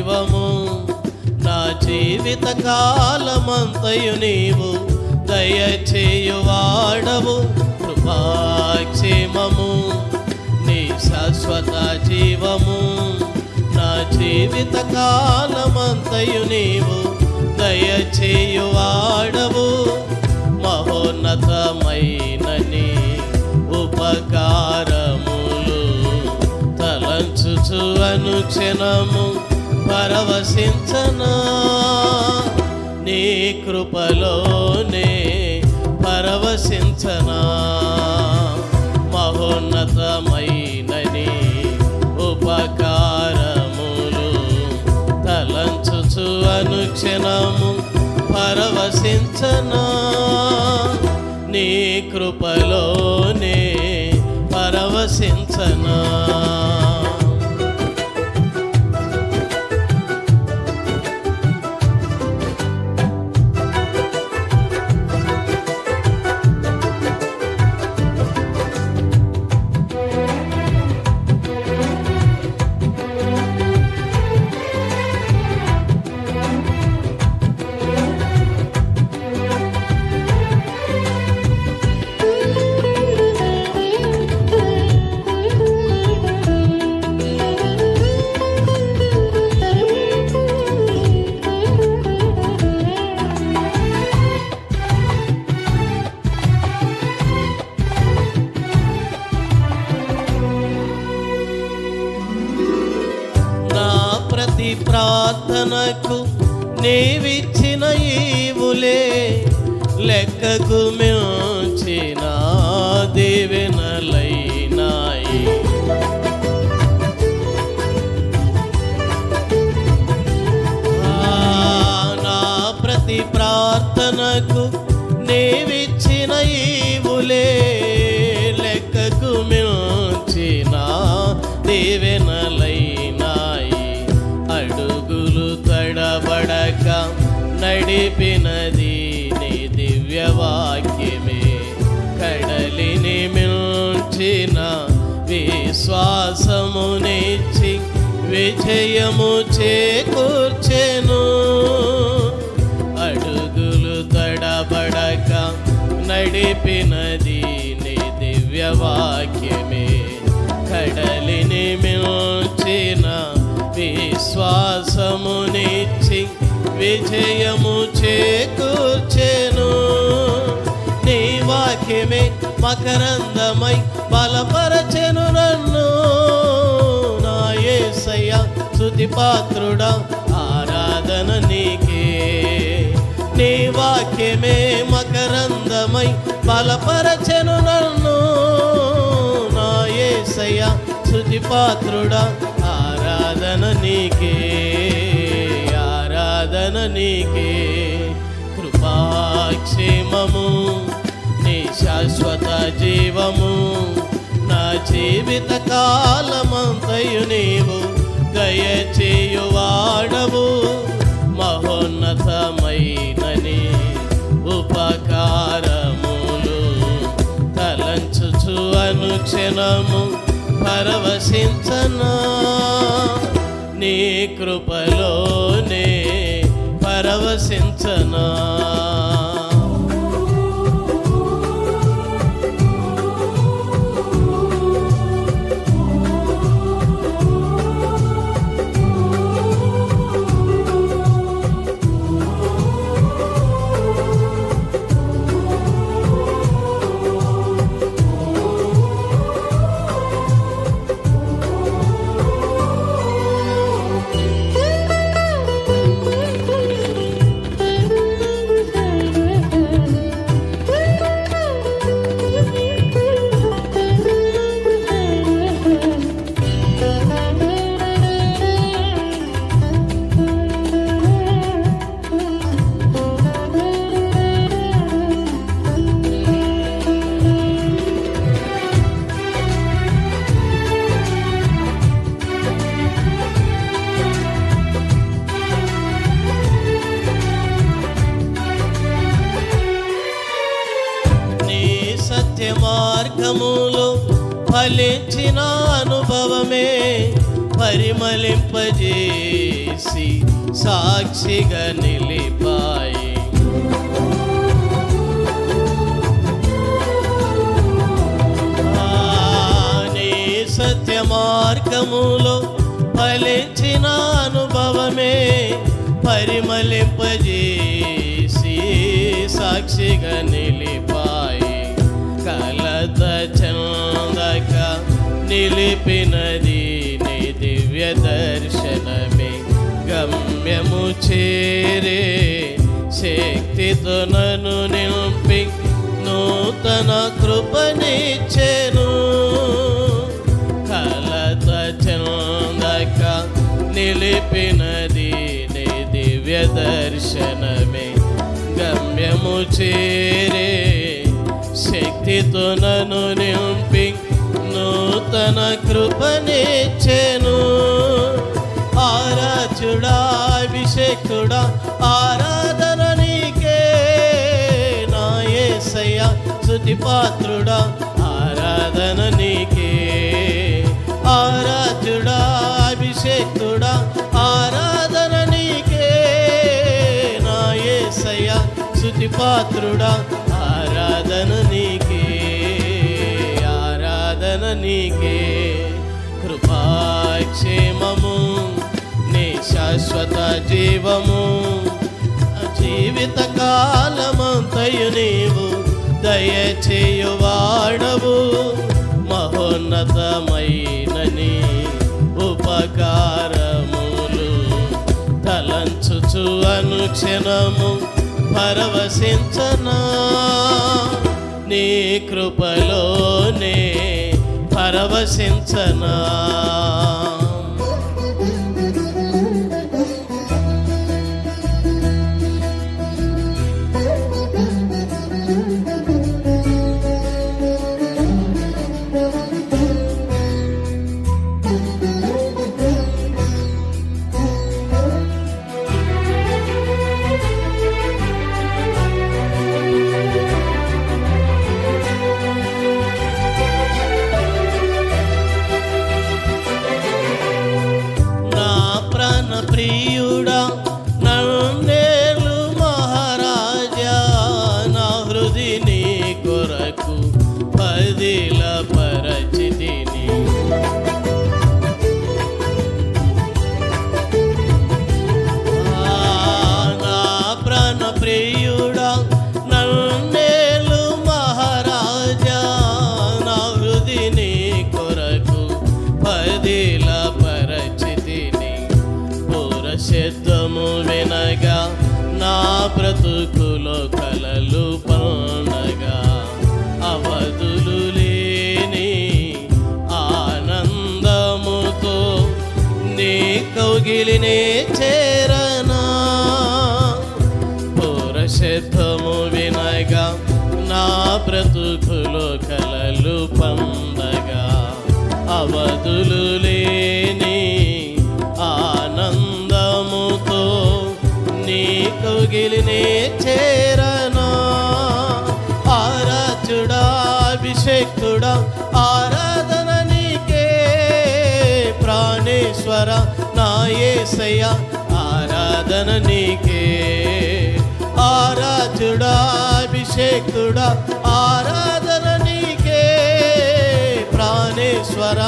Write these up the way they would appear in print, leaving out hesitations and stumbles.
జీవము నా జీవిత కాలమంతయు నీవు దయచేయువాడవు కృపాక్షేమము నీ శాశ్వత జీవము నా జీవిత కాలమంతయు నీవు దయచేయువాడవు మహోన్నతమైన నీ ఉపకారములు తలంచుచు అనుక్షణము పరవశించనా నీ కృపలోనే పరవశించనా మహోన్నతమైన నీ ఉపకారములు తలంచుచు అనుక్షణము పరవశించనా నీ కృపలోనే పరవశించనా ప్రార్థనకు నీవిచ్చిన ఈవులే లెక్కకు మించిన దీవెనలైనాయి నా ప్రతి ప్రార్థనకు నీవిచ్చిన ఈవులే లెక్కకు మించిన దీవెనలైనాయి అడుగులు తడబడక నడిపినది నీ దివ్యవాక్యమే కడలిని మించిన విశ్వాసమునిచ్చి విజయము చేకూర్చెను అడుగులు తడబడక నడిపినది నీ దివ్యవాక్యమే కడలిని మించిన విశ్వాసమునిచ్చి విజయము చేకూర్చెను నీ వాక్యమే మకరందమై బలపరచెను నన్ను నా యేసయ్య స్తుతి పాత్రుడా ఆరాధన నీకే నీ వాక్యమే మకరందమై బలపరచెను నన్ను నా యేసయ్య స్తుతి పాత్రుడా ఆరాధన నీకే ఆరాధన నీకే కృపాక్షేమము నీ శాశ్వత జీవము నా జీవిత కాలమంతయు నీవు దయచేయువాడవు మహోన్నతమైన నీ ఉపకారములు తలంచుచు అనుక్షణము పరవశించనా నీ కృపలోనే పరవశించనా మార్గములో ఫలించిన అనుభవమే పరిమళింపజేసి సాక్షిగా నిలిపాయి. నీ సత్య మార్గములో ఫలించిన అనుభవమే పరిమళింపజేసి సాక్షిగా నిలిపాయి. కలత చెందక నిలిపినది నీ దివ్య దర్శనమే. గమ్యము చేరే శక్తితో నన్ను నింపి నూతన కృపనిచ్చెను. కలత చెందక నిలిపినది నీ దివ్య దర్శనమే. గమ్యము చేరే శక్తితో నన్ను నింపి నూతన కృపనిచ్చెను. ఆరాధ్యుడా అభిషేకుడా ఆరాధన నీకే నా యేసయ్యా. స్తుతి పాత్రుడా ఆరాధన నీకే. ఆరాధ్యుడా అభిషేకుడా ఆరాధన నీకే నా యేసయ్యా. స్తుతి పాత్రుడా ఆరాధన నీకే. ఆరాధన నీకే. కృపాక్షేమము నీ శాశ్వత జీవము. జీవిత కాలమంతయు నీవు దయచేయువాడవు. మహోన్నతమైన నీ ఉపకారములు తలంచుచు అనుక్షణము పరవశించనా. నీ కృపలోనే పరవశించనా. ప్రియుడా నన్నేలు మహారాజా. నా హృది నీ కొరకు పదిల పరచితిని. నా ప్రాణ ప్రియుడా నన్నేలు మహారాజా. నా హృది నీ కొరకు పదిల పరచితిని. శబ్దము వినగా నా బ్రతుకులో కలలు పండగా. అవధులు లేని ఆనందముతో నీ కౌగిలినే చేరనా. శబ్దము వినగా నా బ్రతుకులో కలలు పండగా. అవధులు లేని ఆనందముతో నీ కౌగిలినే చేరనా. ఆరాధ్యుడా అభిషేకుడా ఆరాధన నీకే. ప్రాణేశ్వర నా యేసయ్యా ఆరాధన నీకే. ఆరాధ్యుడా అభిషేకుడా ఆరాధన నీకే. ప్రాణేశ్వర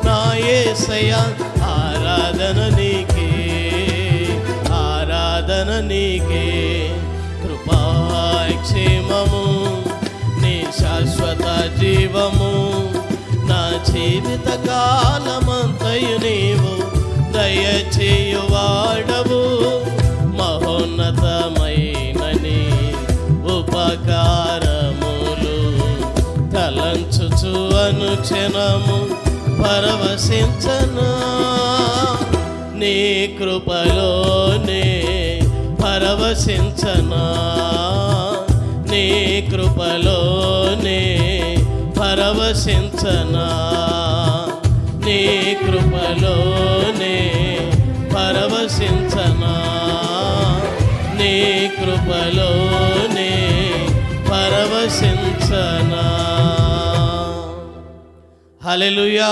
నా యేసయ్యా ఆరాధన నీకే. ఆరాధన నీకే. కృపాక్షేమము నీ శాశ్వత జీవము. నా జీవిత కాలమంతయు నీవు దయచేయువాడవు. మహోన్నతమైన నీ ఉపకారములు తలంచుచు అనుక్షణము పరవశించనా. నీ కృపలోనే పరవశించనా. నీ కృపలోనే పరవశించనా. నీ కృపలోనే పరవశించనా. నీ కృపలోనే పరవశించనా. హల్లెలూయా.